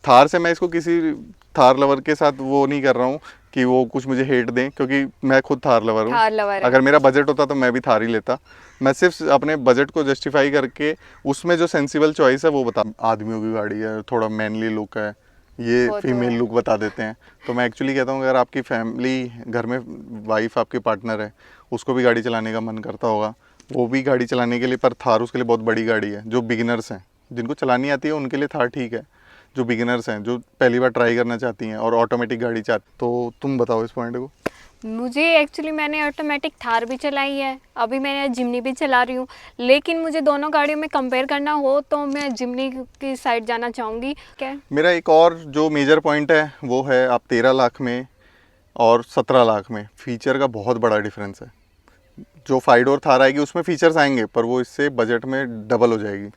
थार से मैं इसको किसी थार लवर के साथ वो नहीं कर रहा हूँ कि वो कुछ मुझे हेट दें, क्योंकि मैं खुद थार लवर थार हूँ। लवर है। अगर मेरा बजट होता तो मैं भी थार ही लेता। मैं सिर्फ अपने बजट को जस्टिफाई करके उसमें जो सेंसिबल चॉइस है वो बता। आदमियों की गाड़ी है, थोड़ा मैनली लुक है, ये वो तो फीमेल है। लुक बता देते हैं। तो मैं एक्चुअली कहता हूँ अगर आपकी फैमिली घर में वाइफ आपकी पार्टनर है, उसको भी गाड़ी चलाने का मन करता होगा, वो भी गाड़ी चलाने के लिए, पर थार उसके लिए बहुत बड़ी गाड़ी है। जो बिगिनर्स हैं, जिनको चलानी आती है उनके लिए थार ठीक है। जो बिगिनर्स हैं, जो पहली बार ट्राई करना चाहती हैं और ऑटोमेटिक गाड़ी चाहती, तो तुम बताओ इस पॉइंट को। मुझे एक्चुअली मैंने ऑटोमेटिक थार भी चलाई है, अभी मैं जिमनी भी चला रही हूँ, लेकिन मुझे दोनों गाड़ियों में कंपेयर करना हो तो मैं जिमनी की साइड जाना चाहूँगी। क्या मेरा एक और जो मेजर पॉइंट है वो है, आप 13 लाख में और 17 लाख में फीचर का बहुत बड़ा डिफरेंस है। जो 5 डोर थार आएगी उसमें फीचर्स आएंगे, पर वो इससे बजट में डबल हो जाएगी।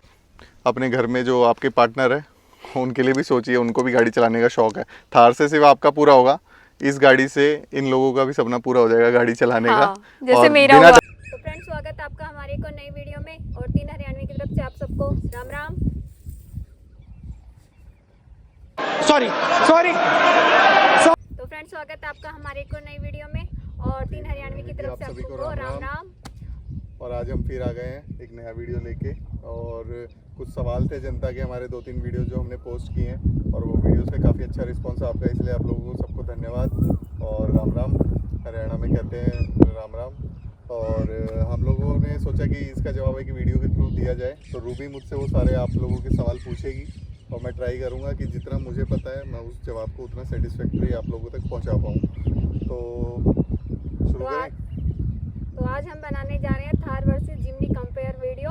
अपने घर में जो आपके पार्टनर है उनके लिए भी सोचिए, उनको भी गाड़ी चलाने का शौक है। थार से सिर्फ आपका पूरा होगा, इस गाड़ी से इन लोगों का भी सपना पूरा हो जाएगा गाड़ी चलाने का। हाँ, जैसे और मेरा बिना हुआ। तो फ्रेंड्स, स्वागत है आपका हमारे एक और नई वीडियो में, और 3 हरियाणवी की तरफ से आप सबको राम राम। सॉरी तो फ्रेंड्स, स्वागत है आपका हमारे एक और नई वीडियो में, और 3 हरियाणवी की तरफ से आप सबको राम राम। और आज हम फिर आ गए हैं एक नया वीडियो लेके, और कुछ सवाल थे जनता के, हमारे 2-3 वीडियो जो हमने पोस्ट किए हैं, और वो वीडियोस पे काफ़ी अच्छा रिस्पांस आपका, इसलिए आप लोगों को सबको धन्यवाद और राम राम। हरियाणा में कहते हैं राम राम। और हम लोगों ने सोचा कि इसका जवाब एक वीडियो के थ्रू दिया जाए। तो रूबी मुझसे वो सारे आप लोगों के सवाल पूछेगी, और मैं ट्राई करूँगा कि जितना मुझे पता है मैं उस जवाब को उतना सेटिस्फैक्ट्री आप लोगों तक पहुँचा पाऊँ। तो शुरू करें। तो आज हम बनाने जा रहे हैं थार वर्सेस जिमनी कंपेयर वीडियो।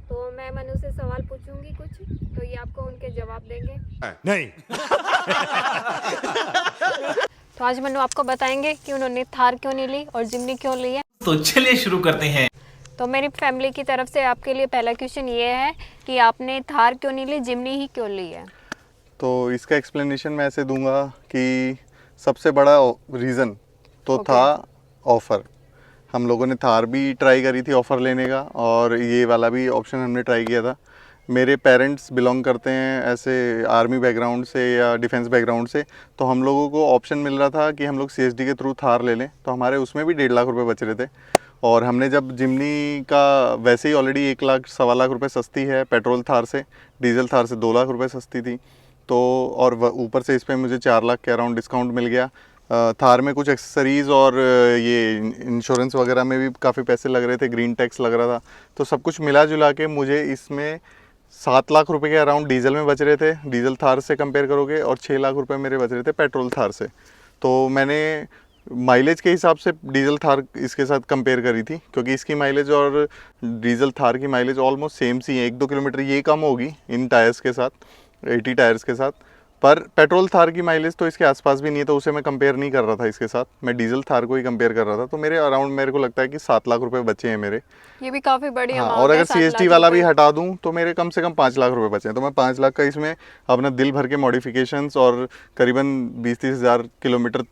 तो मैं मनु से सवाल पूछूंगी कुछ, तो ये आपको उनके जवाब देंगे। नहीं। तो आज मनु आपको बताएंगे कि उन्होंने थार क्यों नहीं ली और जिमनी क्यों ली है। तो चलिए शुरू करते हैं। तो मेरी फैमिली की तरफ से आपके लिए पहला क्वेश्चन ये है कि आपने थार क्यों नहीं ली, जिमनी ही क्यों ली है। तो इसका एक्सप्लेनेशन मैं ऐसे दूंगा कि सबसे बड़ा रीज़न तो Okay. था ऑफ़र। हम लोगों ने थार भी ट्राई करी थी ऑफ़र लेने का, और ये वाला भी ऑप्शन हमने ट्राई किया था। मेरे पेरेंट्स बिलोंग करते हैं ऐसे आर्मी बैकग्राउंड से या डिफेंस बैकग्राउंड से, तो हम लोगों को ऑप्शन मिल रहा था कि हम लोग CSD के थ्रू थार ले लें, तो हमारे उसमें भी 1.5 लाख रुपए बच रहे थे। और हमने जब जिमनी का, वैसे ही ऑलरेडी 1 लाख 1.25 लाख रुपए सस्ती है पेट्रोल थार से, डीजल थार से 2 लाख रुपए सस्ती थी, तो और ऊपर से इस पर मुझे 4 लाख के अराउंड डिस्काउंट मिल गया। थार में कुछ एक्सेसरीज़ और ये इंश्योरेंस वगैरह में भी काफ़ी पैसे लग रहे थे, ग्रीन टैक्स लग रहा था, तो सब कुछ मिला जुला के मुझे इसमें 7 लाख रुपए के अराउंड डीजल में बच रहे थे, डीजल थार से कंपेयर करोगे, और 6 लाख रुपए मेरे बच रहे थे पेट्रोल थार से। तो मैंने माइलेज के हिसाब से डीजल थार इसके साथ कंपेयर करी थी, क्योंकि इसकी माइलेज और डीजल थार की माइलेज ऑलमोस्ट सेम सी है। 1-2 किलोमीटर ये कम होगी इन टायर्स के साथ, 80 टायर्स के साथ, पर पेट्रोल थार की माइलेज तो इसके आसपास भी नहीं है, तो उसे मैं कंपेयर नहीं कर रहा था इसके साथ, मैं डीजल थार को ही कंपेयर कर रहा था। तो मेरे अराउंड मेरे को लगता है कि 7 लाख रुपए बचे हैं मेरे। ये भी काफी बड़ी हाँ, अमाउंट और है, अगर 7 CSD लाख वाला भी रुपए। हटा दूं तो मेरे कम से कम 5 लाख रुपए बचे हैं। तो मैं 5 लाख का इसमें अपना दिल भर के मॉडिफिकेशंस और करीबन 20-30 हज़ार किलोमीटर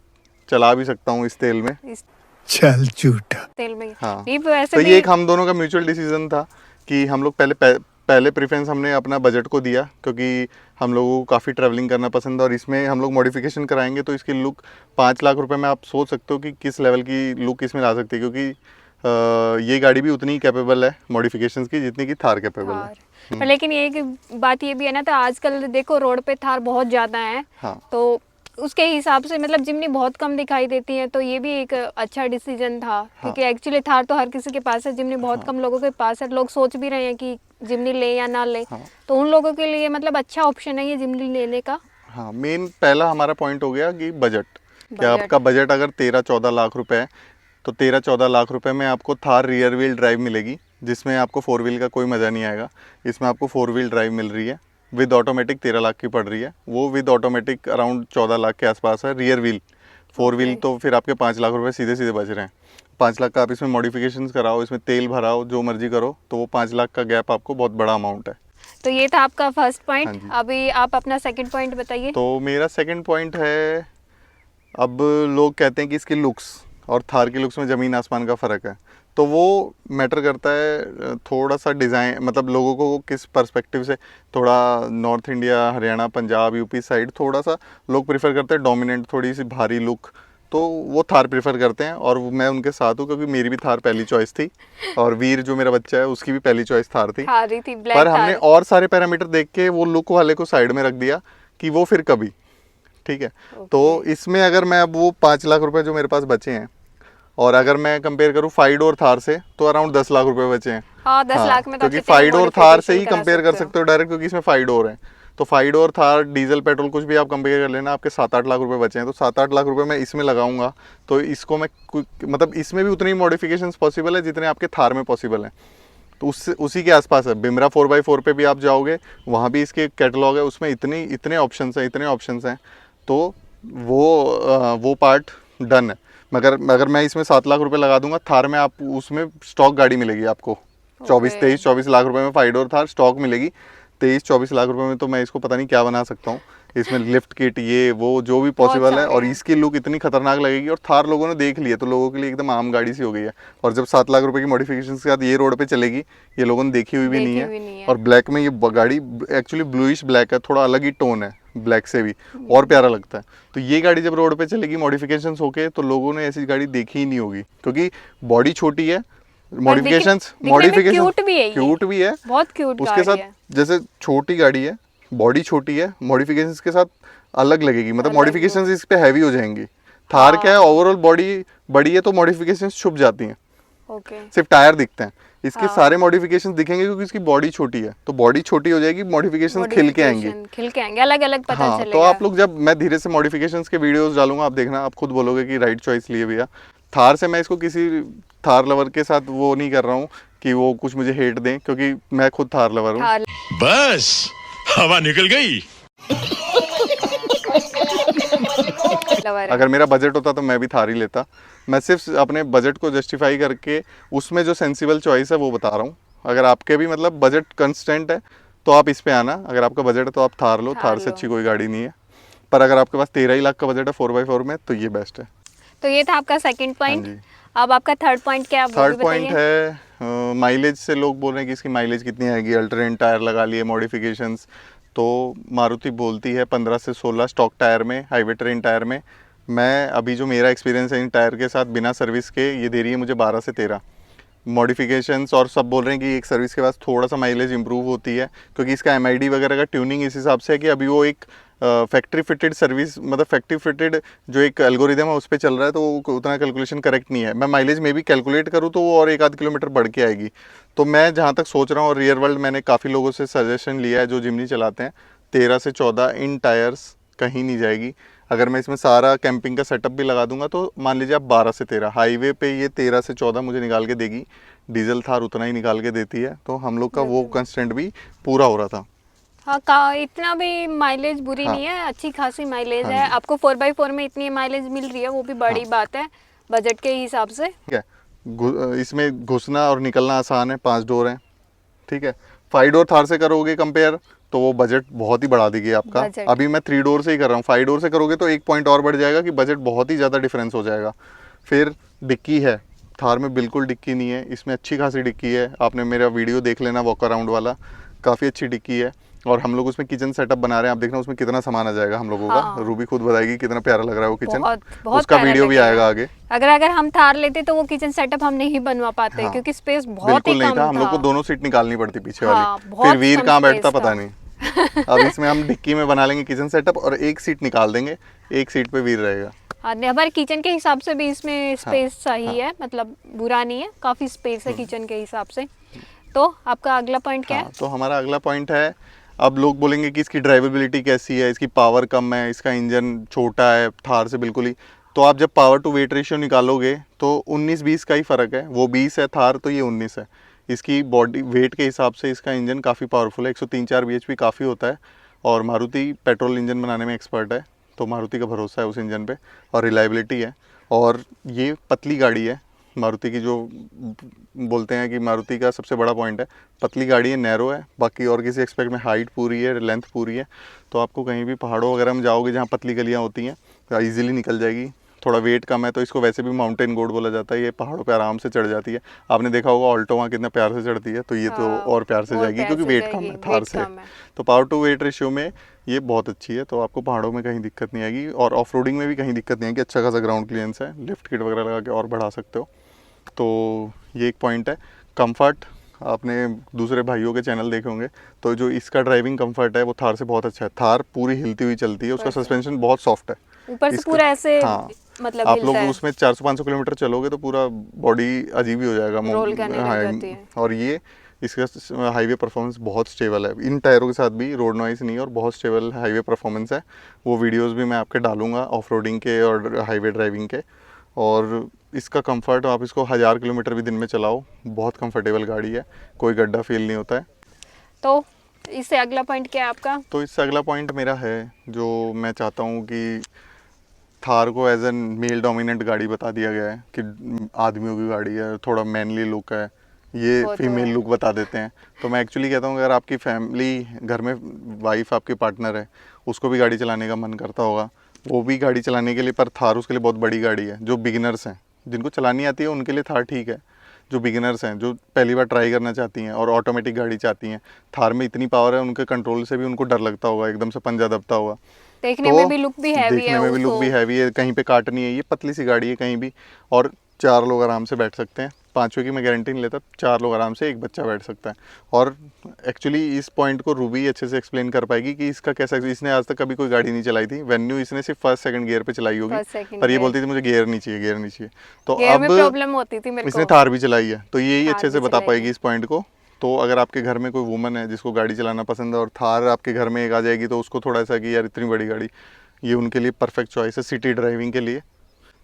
चला भी सकता हूँ इस तेल में। इस चल झूठा। तेल में हाँ, नहीं, वैसे तो भी ये एक हम दोनों का म्यूचुअल डिसीजन था कि हम लोग पहले प्रेफरेंस हमने अपना बजट को दिया, क्योंकि हम लोगों को काफ़ी ट्रैवलिंग करना पसंद है, और इसमें हम लोग मॉडिफिकेशन कराएंगे तो इसकी लुक 5 लाख रुपए में आप सोच सकते हो कि किस लेवल की लुक इसमें ला सकती है, क्योंकि ये गाड़ी भी उतनी ही कैपेबल है मॉडिफिकेशंस की जितनी कि थार कैपेबल है। थार पर लेकिन ये बात ये भी है ना, तो आजकल देखो रोड पे थार बहुत ज़्यादा है, हाँ, तो उसके हिसाब से मतलब जिमनी बहुत कम दिखाई देती है, तो ये भी एक अच्छा डिसीजन था। क्योंकि एक्चुअली थार तो हर किसी के पास है, जिमनी बहुत कम लोगों के पास है। लोग सोच भी रहे हैं कि जिमनी ले या ना ले, तो उन लोगों के लिए मतलब अच्छा ऑप्शन है ये जिमनी लेने का। हाँ, मेन पहला हमारा पॉइंट हो गया कि बजट। क्या बजट। आपका बजट अगर 13-14 लाख रुपए है, तो 13-14 लाख रुपए में आपको थार रियर व्हील ड्राइव मिलेगी, जिसमें आपको 4 व्हील का कोई मज़ा नहीं आएगा। इसमें आपको 4 व्हील ड्राइव मिल रही है, विद ऑटोमेटिक 13 लाख की पड़ रही है। वो विद ऑटोमेटिक अराउंड 14 लाख के आसपास है रियर व्हील। 4 व्हील तो फिर आपके 5 लाख रुपए सीधे सीधे बच रहे हैं। 5 लाख का आप इसमें मॉडिफिकेशंस कराओ, इसमें तेल भराओ, जो मर्जी करो, तो वो 5 लाख का गैप आपको बहुत बड़ा अमाउंट है। तो ये था आपका फर्स्ट हाँ पॉइंट। जी। अभी आप अपना सेकंड पॉइंट बताइए। तो मेरा सेकंड पॉइंट है, अब लोग कहते हैं कि इसकी लुक्स और थार की लुक्स में ज़मीन आसमान का फ़र्क है। तो वो मैटर करता है थोड़ा सा डिज़ाइन, मतलब लोगों को किस पर्सपेक्टिव से, थोड़ा north India, Haryana, Punjab, UP side थोड़ा सा लोग प्रेफर करते हैं डोमिनेंट, थोड़ी सी भारी लुक, तो वो थार प्रेफर करते हैं। और मैं उनके साथ हूँ क्योंकि मेरी भी थार पहली चॉइस थी, और वीर जो मेरा बच्चा है उसकी भी पहली चॉइस थार थी। आ रही थी ब्लैक पर हमने थार। और सारे पैरामीटर देख के वो लुक वाले को साइड में रख दिया कि वो फिर कभी, ठीक है। तो इसमें अगर मैं अब वो 5 लाख रुपए जो मेरे पास बचे हैं, और अगर मैं कंपेयर करूँ 5 डोर थार से, तो अराउंड 10 लाख रुपए बचे हैं। हाँ 10 लाख में तो क्योंकि आप कितने 5 डोर थार से ही modification कंपेयर कर सकते हो डायरेक्ट, क्योंकि इसमें 5 डोर है। तो 5 डोर थार, डीजल पेट्रोल कुछ भी आप कंपेयर कर लेना, आपके 7-8 लाख रुपए बचे हैं। तो 7-8 लाख रुपए मैं इसमें लगाऊंगा, तो इसको मैं मतलब इसमें भी उतनी मॉडिफिकेशंस पॉसिबल है जितने आपके थार में पॉसिबल है। तो उसी के आसपास है। बिमरा 4x4 पे भी आप जाओगे, वहाँ भी इसके कैटलॉग है, उसमें इतने ऑप्शंस हैं। तो वो पार्ट डन है। मगर मैं इसमें 7 लाख रुपए लगा दूंगा, थार में आप उसमें स्टॉक गाड़ी मिलेगी आपको 23-24 लाख रुपए में 5 डोर थार स्टॉक मिलेगी। 23-24 लाख रुपए में तो मैं इसको पता नहीं क्या बना सकता हूँ। इसमें लिफ्ट किट, ये वो जो भी पॉसिबल है, और इसकी लुक इतनी खतरनाक लगेगी। और थार लोगों ने देख ली है, तो लोगों के लिए एकदम आम गाड़ी सी हो गई है। और जब 7 लाख रुपए की मॉडिफिकेशन के साथ ये रोड पे चलेगी, ये लोगों ने देखी हुई भी नहीं है। और ब्लैक में ये गाड़ी एक्चुअली ब्लूइश ब्लैक है, थोड़ा अलग ही टोन है ब्लैक से भी, और प्यारा लगता है। तो ये गाड़ी जब रोड पे चलेगी मॉडिफिकेशंस होके, तो लोगों ने ऐसी गाड़ी देखी ही नहीं होगी, क्योंकि बॉडी छोटी है, मॉडिफिकेशंस क्यूट भी है, क्यूट भी है, बहुत क्यूट उसके गाड़ी साथ है। जैसे छोटी गाड़ी है, बॉडी छोटी है, मॉडिफिकेशंस के साथ अलग लगेगी, मतलब मॉडिफिकेशंस इस पे हैवी हो जाएंगी। थार क्या है, ओवरऑल बॉडी बड़ी है तो मॉडिफिकेशंस छुप जाती हैं, ओके सिर्फ टायर दिखते हैं। इसके सारे मॉडिफिकेशंस दिखेंगे क्योंकि इसकी बॉडी छोटी है, तो बॉडी छोटी हो जाएगी, मॉडिफिकेशंस खिल के आएंगे। अलग अलग पता हाँ, चलेगा। तो आप लोग, जब मैं धीरे से मॉडिफिकेशंस के वीडियोस डालूंगा, आप देखना, आप खुद बोलोगे कि राइट चॉइस लिए भैया। थार से मैं इसको किसी थार लवर के साथ वो नहीं कर रहा हूँ कि वो कुछ मुझे हेट दें, क्योंकि मैं खुद थार लवर हूँ। थार बस हवा निकल गई। लवर है। अगर मेरा बजट होता तो मैं भी थार ही लेता। मैं सिर्फ अपने बजट को जस्टिफाई करके उसमें जो सेंसिबल चॉइस है वो बता रहा हूँ। अगर आपके भी मतलब बजट कंस्टेंट है तो आप इस पे आना, अगर आपका बजट है तो आप थार लो, थार से अच्छी कोई गाड़ी नहीं है। पर अगर आपके पास 13 ही लाख का बजट है 4x4 में, तो ये बेस्ट है। तो ये था आपका सेकंड पॉइंट। जी। अब आपका थर्ड पॉइंट क्या है, वो भी थर्ड पॉइंट बताइए। है माइलेज से लोग बोल रहे हैं कि इसकी माइलेज कितनी आएगी, अल्टरनेट टायर लगा लिए, मॉडिफिकेशंस। तो मारुति बोलती है 15 से 16 स्टॉक टायर में, हाईवे ट्रेन टायर में। मैं अभी जो मेरा एक्सपीरियंस है इन टायर के साथ बिना सर्विस के, ये दे रही है मुझे 12 से 13। मॉडिफिकेशंस और सब बोल रहे हैं कि एक सर्विस के बाद थोड़ा सा माइलेज इंप्रूव होती है, क्योंकि इसका एमआईडी वगैरह का ट्यूनिंग इस हिसाब से है कि अभी वो एक फैक्ट्री फिटेड सर्विस, मतलब फैक्ट्री फिटेड जो एक एल्गोरिदम है उस पर चल रहा है, तो वो उतना कैलकुलेशन करेक्ट नहीं है। मैं माइलेज में भी कैलकुलेट करूँ तो वो और 1-8 किलोमीटर बढ़ के आएगी। तो मैं जहाँ तक सोच रहा हूँ, और रियल वर्ल्ड मैंने काफ़ी लोगों से सजेशन लिया है जो जिमनी चलाते हैं, 13 से 14 इन टायर्स कहीं नहीं जाएगी। अगर मैं इसमें सारा कैंपिंग का सेटअप भी लगा दूंगा तो मान लीजिए आप 12 से 13, हाईवे पे ये 13 से 14 मुझे निकाल के देगी। डीजल थार उतना ही निकाल के देती है, तो हम लोग का वो कंस्टेंट भी पूरा हो रहा था। हाँ इतना भी माइलेज बुरी हाँ। नहीं है, अच्छी खासी माइलेज हाँ है। जी। आपको 4x4 में इतनी माइलेज मिल रही है, वो भी बड़ी बात है बजट के हिसाब से। ठीक है, इसमें घुसना और निकलना आसान है, 5 डोर हैं, ठीक है। 5 डोर थार से करोगे कंपेयर तो वो बजट बहुत ही बढ़ा देगी आपका। बजट। अभी मैं 3 डोर से ही कर रहा हूँ, 5 डोर से करोगे तो 1 पॉइंट और बढ़ जाएगा कि बजट बहुत ही ज़्यादा डिफरेंस हो जाएगा। फिर डिक्की है, थार में बिल्कुल डिक्की नहीं है, इसमें अच्छी खासी डिक्की है। आपने मेरा वीडियो देख लेना वॉक अराउंड वाला, काफ़ी अच्छी डिक्की है। और हम लोग उसमें किचन सेटअप बना रहे हैं, आप देखना उसमें कितना सामान आ जाएगा हम लोगों का। रूबी खुद बताएगी कितना प्यारा लग रहा है वो किचन, बहुत उसका प्यारा वीडियो भी लगेगा। आएगा आगे। अगर हम थार लेते तो वो किचन सेटअप हम नहीं बनवा पाते, हाँ, क्योंकि स्पेस बहुत बिल्कुल ही नहीं कम था, हम लोग को था। दोनों सीट निकालनी पड़ती पीछे हाँ, वाली। बहुत फिर वीर कम कहाँ बैठता space पता था। नहीं। अब इसमें हम डिक्की में बना लेंगे किचन सेटअप और एक सीट निकाल देंगे, एक सीट पे वीर रहेगा। हाँ हमारे किचन के हिसाब से भी इसमें स्पेस सही है, मतलब बुरा नहीं है, काफी स्पेस है किचन के हिसाब से। तो आपका अगला पॉइंट क्या है? हाँ, तो हमारा अगला पॉइंट है, अब लोग बोलेंगे कि इसकी ड्राइवेबिलिटी कैसी है, इसकी पावर कम है, इसका इंजन छोटा है थार से बिल्कुल ही। तो आप जब पावर टू वेट रेशियो निकालोगे तो 19-20 का ही फ़र्क है, वो 20 है थार तो ये 19 है। इसकी बॉडी वेट के हिसाब से इसका इंजन काफ़ी पावरफुल है, 103-4 bhp काफ़ी होता है। और मारुति पेट्रोल इंजन बनाने में एक्सपर्ट है, तो मारुति का भरोसा है उस इंजन पे, और रिलायबिलिटी है। और ये पतली गाड़ी है, मारुति की जो बोलते हैं कि मारुति का सबसे बड़ा पॉइंट है, पतली गाड़ी है, नैरो है। बाकी और किसी एक्सपेक्ट में हाइट पूरी है, लेंथ पूरी है, तो आपको कहीं भी पहाड़ों वगैरह में जाओगे जहाँ पतली गलियाँ होती हैं तो ईजिली निकल जाएगी। थोड़ा वेट कम है तो इसको वैसे भी माउंटेन गोड बोला जाता है, ये पहाड़ों पे आराम से चढ़ जाती है। आपने देखा होगा ऑल्टो वहाँ कितना प्यार से चढ़ती है, तो ये तो हाँ, और प्यार से और जाएगी प्यार क्योंकि से वेट कम जाएगी, है थार वेट से। कम है। तो पावर टू वेट रेशियो में ये बहुत अच्छी है, तो आपको पहाड़ों में कहीं दिक्कत नहीं आएगी और ऑफ रोडिंग में भी कहीं दिक्कत नहीं आएगी। अच्छा खासा ग्राउंड क्लियरेंस है, लिफ्ट किट वगैरह लगा के और बढ़ा सकते हो, तो ये एक पॉइंट है। कंफर्ट, आपने दूसरे भाइयों के चैनल देखे होंगे, तो जो इसका ड्राइविंग कंफर्ट है वो थार से बहुत अच्छा है। थार पूरी हिलती हुई चलती है, उसका ऊपर से। सस्पेंशन बहुत सॉफ्ट है। ऊपर से इसका- पूरा ऐसे हाँ, मतलब आप हिलता लोग है, उसमें 400-500 किलोमीटर चलोगे तो पूरा बॉडी अजीब ही हो जाएगा। रोल करने लग हाँ, जाती है। और ये इसका हाईवे परफॉर्मेंस बहुत स्टेबल है, इन टायरों के साथ भी रोड नॉइस नहीं है और बहुत स्टेबल हाईवे परफॉर्मेंस है। वो वीडियोस भी मैं आपके डालूंगा ऑफ रोडिंग के और हाईवे ड्राइविंग के। और इसका कंफर्ट, आप इसको 1000 किलोमीटर भी दिन में चलाओ, बहुत कंफर्टेबल गाड़ी है, कोई गड्ढा फील नहीं होता है। तो इससे अगला पॉइंट क्या है आपका? तो इससे अगला पॉइंट मेरा है, जो मैं चाहता हूँ कि थार को एज एन मेल डोमिनेंट गाड़ी बता दिया गया है कि आदमियों की गाड़ी है, थोड़ा मैनली लुक है, ये वो तो फीमेल है। लुक बता देते हैं। तो मैं एक्चुअली कहता हूँ अगर आपकी फैमिली घर में वाइफ आपकी पार्टनर है, उसको भी गाड़ी चलाने का मन करता होगा, वो भी गाड़ी चलाने के लिए, पर थार उसके लिए बहुत बड़ी गाड़ी है। जो बिगिनर्स हैं, जिनको चलानी आती है उनके लिए थार ठीक है। जो बिगिनर्स हैं, जो पहली बार ट्राई करना चाहती हैं और ऑटोमेटिक गाड़ी चाहती हैं, थार में इतनी पावर है, उनके कंट्रोल से भी उनको डर लगता होगा, एकदम से पंजा दबता होगा। देखने तो में भी लुक भी हैवी देखने है में भी लुक भी उसको। हैवी है, कहीं पे काटनी है, ये पतली सी गाड़ी है कहीं भी, और 4 लोग आराम से बैठ सकते हैं। 5वें की मैं गारंटी नहीं लेता, 4 लोग आराम से, एक बच्चा बैठ सकता है। और एक्चुअली इस पॉइंट को रूबी अच्छे से एक्सप्लेन कर पाएगी कि इसका कैसा, इसने आज तक कभी कोई गाड़ी नहीं चलाई थी। वेन्यू इसने सिर्फ फर्स्ट सेकंड गियर पे चलाई होगी, फर्स्ट सेकंड पर ये गियर। बोलती थी मुझे गियर नहीं चाहिए, गियर नहीं चाहिए। तो गियर में अब प्रॉब्लम होती थी मेरे इसने को। थार भी चलाई है, तो यही थार अच्छे से भी बता चलाई पाएगी है। इस पॉइंट को। तो अगर आपके घर में कोई वुमन है जिसको गाड़ी चलाना पसंद है और थार आपके घर में एक आ जाएगी, तो उसको थोड़ा सा कि यार इतनी बड़ी गाड़ी, ये उनके लिए परफेक्ट चॉइस है सिटी ड्राइविंग के लिए।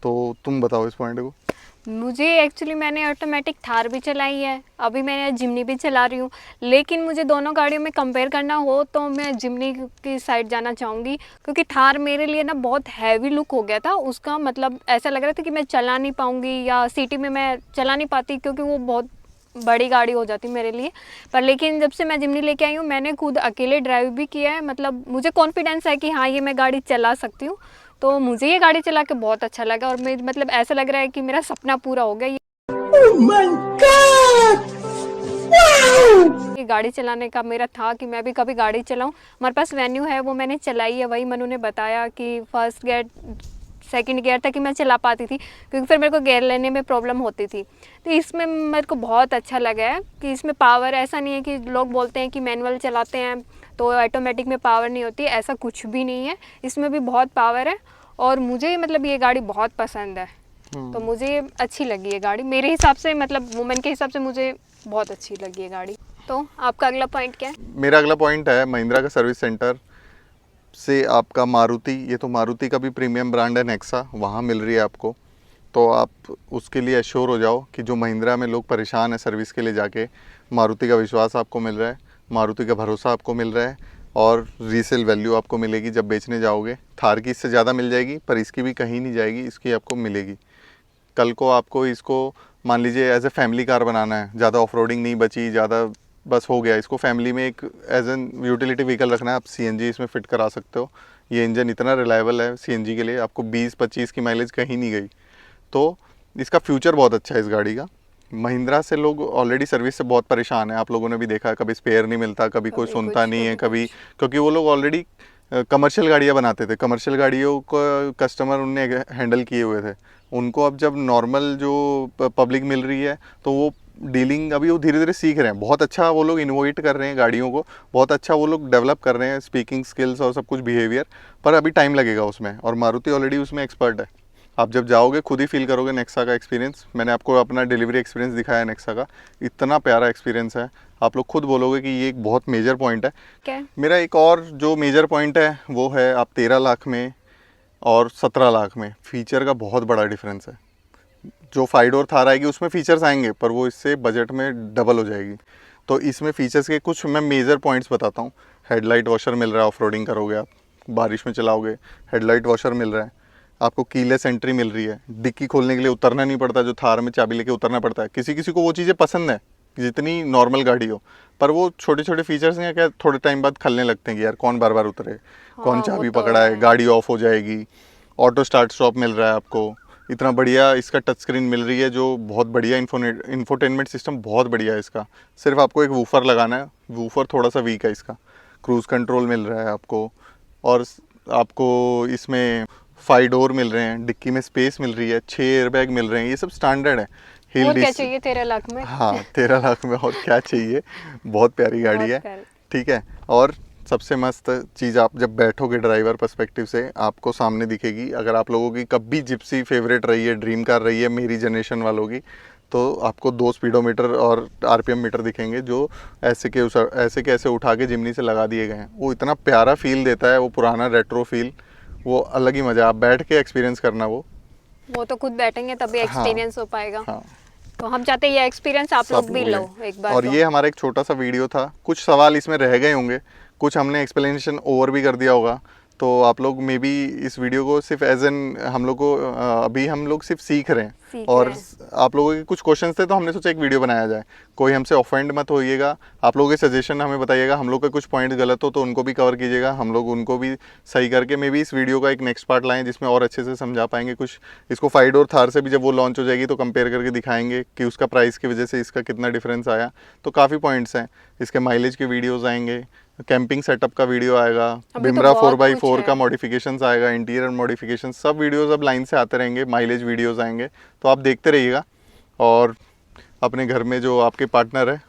तो तुम बताओ इस पॉइंट को। मुझे एक्चुअली मैंने ऑटोमेटिक थार भी चलाई है, अभी मैं जिमनी भी चला रही हूँ, लेकिन मुझे दोनों गाड़ियों में कंपेयर करना हो तो मैं जिमनी की साइड जाना चाहूँगी, क्योंकि थार मेरे लिए ना बहुत हैवी लुक हो गया था उसका। मतलब ऐसा लग रहा था कि मैं चला नहीं पाऊँगी, या सिटी में मैं चला नहीं पाती क्योंकि वो बहुत बड़ी गाड़ी हो जाती मेरे लिए। पर लेकिन जब से मैं जिमनी लेके आई हूँ, मैंने खुद अकेले ड्राइव भी किया है, मतलब मुझे कॉन्फिडेंस है कि हाँ ये मैं गाड़ी चला सकती हूँ। तो मुझे ये गाड़ी चला के बहुत अच्छा लगा और मैं मतलब ऐसा लग रहा है कि मेरा सपना पूरा हो गया। ये गाड़ी चलाने का मेरा था कि मैं भी कभी गाड़ी चलाऊं। हमारे पास वेन्यू है, वो मैंने चलाई है, वही मनु ने बताया कि फर्स्ट गियर सेकंड गियर तक ही मैं चला पाती थी, क्योंकि फिर मेरे को गियर लेने में प्रॉब्लम होती थी। तो इसमें मेरे को बहुत अच्छा लगा है कि इसमें पावर, ऐसा नहीं है कि लोग बोलते हैं कि मैनुअल चलाते हैं तो ऑटोमेटिक में पावर नहीं होती, ऐसा कुछ भी नहीं है, इसमें भी बहुत पावर है। और मुझे मतलब ये गाड़ी बहुत पसंद है, तो मुझे अच्छी लगी ये गाड़ी, मेरे हिसाब से, मतलब वुमेन के हिसाब से मुझे बहुत अच्छी लगी ये गाड़ी। तो आपका अगला पॉइंट क्या है? मेरा अगला पॉइंट है महिंद्रा का सर्विस सेंटर से आपका मारुति, ये तो मारुति का भी प्रीमियम ब्रांड है नेक्सा, वहाँ मिल रही है आपको। तो आप उसके लिए एश्योर हो जाओ कि जो महिंद्रा में लोग परेशान है सर्विस के लिए जाके, मारुति का विश्वास आपको मिल रहा है, मारुति का भरोसा आपको मिल रहा है, और रीसेल वैल्यू आपको मिलेगी जब बेचने जाओगे। थार की इससे ज़्यादा मिल जाएगी, पर इसकी भी कहीं नहीं जाएगी, इसकी आपको मिलेगी। कल को आपको इसको मान लीजिए एज ए फैमिली कार बनाना है, ज़्यादा ऑफ रोडिंग नहीं बची, ज़्यादा बस हो गया, इसको फैमिली में एक एज एन यूटिलिटी व्हीकल रखना है, आप सीएनजी इसमें फिट करा सकते हो। ये इंजन इतना रिलायबल है सीएनजी के लिए, आपको 20-25 की माइलेज कहीं नहीं गई। तो इसका फ्यूचर बहुत अच्छा है इस गाड़ी का। महिंद्रा से लोग ऑलरेडी सर्विस से बहुत परेशान है, आप लोगों ने भी देखा है, कभी स्पेयर नहीं मिलता, कभी कोई कभी सुनता कुछ, नहीं है, कभी कभी, क्योंकि वो लोग ऑलरेडी कमर्शियल गाड़ियाँ बनाते थे, कमर्शियल गाड़ियों को कस्टमर उनने हैंडल किए हुए थे। उनको अब जब नॉर्मल जो पब्लिक मिल रही है, तो वो डीलिंग अभी वो धीरे धीरे सीख रहे हैं। बहुत अच्छा वो लोग इनोवेट कर रहे हैं गाड़ियों को, बहुत अच्छा वो लोग डेवलप कर रहे हैं स्पीकिंग स्किल्स और सब कुछ बिहेवियर, पर अभी टाइम लगेगा उसमें, और मारुति ऑलरेडी उसमें एक्सपर्ट है। आप जब जाओगे खुद ही फील करोगे नेक्सा का एक्सपीरियंस। मैंने आपको अपना डिलीवरी एक्सपीरियंस दिखाया है नेक्सा का, इतना प्यारा एक्सपीरियंस है, आप लोग खुद बोलोगे कि ये एक बहुत मेजर पॉइंट है। क्या? मेरा एक और जो मेजर पॉइंट है वो है, आप 13 लाख में और 17 लाख में फीचर का बहुत बड़ा डिफरेंस है। जो 5 डोर थार आएगी उसमें फीचर्स आएंगे, पर वो इससे बजट में डबल हो जाएगी। तो इसमें फीचर्स के कुछ मैं मेजर पॉइंट्स बताता हूँ। हेडलाइट वॉशर मिल रहा है, ऑफ रोडिंग करोगे आप, बारिश में चलाओगे, हेडलाइट वॉशर मिल रहा है आपको, कीलेस एंट्री मिल रही है, डिक्की खोलने के लिए उतरना नहीं पड़ता, जो थार में चाबी लेके उतरना पड़ता है। किसी किसी को वो चीज़ें पसंद है जितनी नॉर्मल गाड़ी हो, पर वो छोटे छोटे फीचर्स हैं क्या, थोड़े टाइम बाद खलने लगते हैं कि यार कौन बार बार उतरे, कौन हाँ, वो चाबी तो पकड़ा है, है। गाड़ी ऑफ हो जाएगी। ऑटो स्टार्ट स्टॉप मिल रहा है आपको, इतना बढ़िया इसका टच स्क्रीन मिल रही है जो बहुत बढ़िया इन्फोटेनमेंट सिस्टम बहुत बढ़िया है इसका। सिर्फ आपको एक वूफर लगाना है, वूफर थोड़ा सा वीक है इसका। क्रूज़ कंट्रोल मिल रहा है आपको, और आपको इसमें 5 डोर मिल रहे हैं, डिक्की में स्पेस मिल रही है, 6 एयरबैग मिल रहे हैं, ये सब स्टैंडर्ड है। और क्या चाहिए 13 लाख में। हाँ 13 लाख में और क्या चाहिए, बहुत प्यारी गाड़ी बहुत है। प्यारी। ठीक है, और सबसे मस्त चीज़, आप जब बैठोगे ड्राइवर पर्सपेक्टिव से आपको सामने दिखेगी। अगर आप लोगों की कभी जिप्सी फेवरेट रही है, ड्रीम कार रही है मेरी जनरेशन वालों की, तो आपको 2 स्पीडोमीटर और आरपीएम मीटर दिखेंगे जो ऐसे के ऐसे उठा के जिमनी से लगा दिए गए हैं। वो इतना प्यारा फील देता है, वो पुराना रेट्रो फील, वो अलग ही मज़ा। आप बैठ के एक्सपीरियंस करना वो तो खुद बैठेंगे तभी एक्सपीरियंस हो पाएगा। हाँ। तो हम चाहते हैं ये एक्सपीरियंस आप लोग सब भी लोग लो हैं। एक बार। और तो। ये हमारा एक छोटा सा वीडियो था, कुछ सवाल इसमें रह गए होंगे, कुछ हमने एक्सप्लेनेशन ओवर भी कर दिया होगा, तो आप लोग मे बी इस वीडियो को सिर्फ एज एन हम लोग को अभी हम लोग सिर्फ सीख रहे हैं, और आप लोगों के कुछ क्वेश्चंस थे तो हमने सोचा एक वीडियो बनाया जाए। कोई हमसे ऑफेंड मत होइएगा, आप लोगों के सजेशन हमें बताइएगा, हम लोग के कुछ पॉइंट गलत हो तो उनको भी कवर कीजिएगा, हम लोग उनको भी सही करके मे बी इस वीडियो का एक नेक्स्ट पार्ट लाएं जिसमें और अच्छे से समझा पाएंगे कुछ। इसको 5 डोर थार से भी जब वो लॉन्च हो जाएगी तो कंपेयर करके दिखाएंगे कि उसका प्राइस की वजह से इसका कितना डिफरेंस आया। तो काफ़ी पॉइंट्स हैं, इसके माइलेज के वीडियोज़ आएंगे, कैंपिंग सेटअप का वीडियो आएगा, बिमरा 4x4 का मॉडिफिकेशंस आएगा, इंटीरियर मॉडिफिकेशन, सब वीडियोस अब लाइन से आते रहेंगे, माइलेज वीडियोस आएंगे, तो आप देखते रहिएगा। और अपने घर में जो आपके पार्टनर है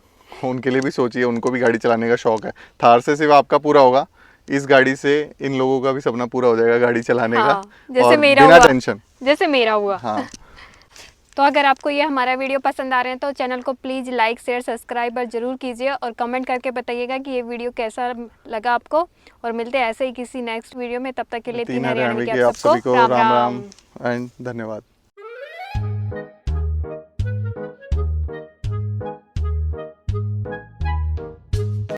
उनके लिए भी सोचिए, उनको भी गाड़ी चलाने का शौक है। थार से सिर्फ आपका पूरा होगा, इस गाड़ी से इन लोगों का भी सपना पूरा हो जाएगा गाड़ी चलाने हाँ, का, जैसे और मेरा बिना हुआ। टेंशन। जैसे मेरा हुआ। हाँ। तो अगर आपको ये हमारा वीडियो पसंद आ रहे हैं तो चैनल को प्लीज़ लाइक शेयर सब्सक्राइब और ज़रूर कीजिए, और कमेंट करके बताइएगा कि ये वीडियो कैसा लगा आपको। और मिलते हैं ऐसे ही किसी नेक्स्ट वीडियो में, तब तक के लिए तीन हरियाणवी हरियाणवी के के आप सभी को राम राम एंड धन्यवाद।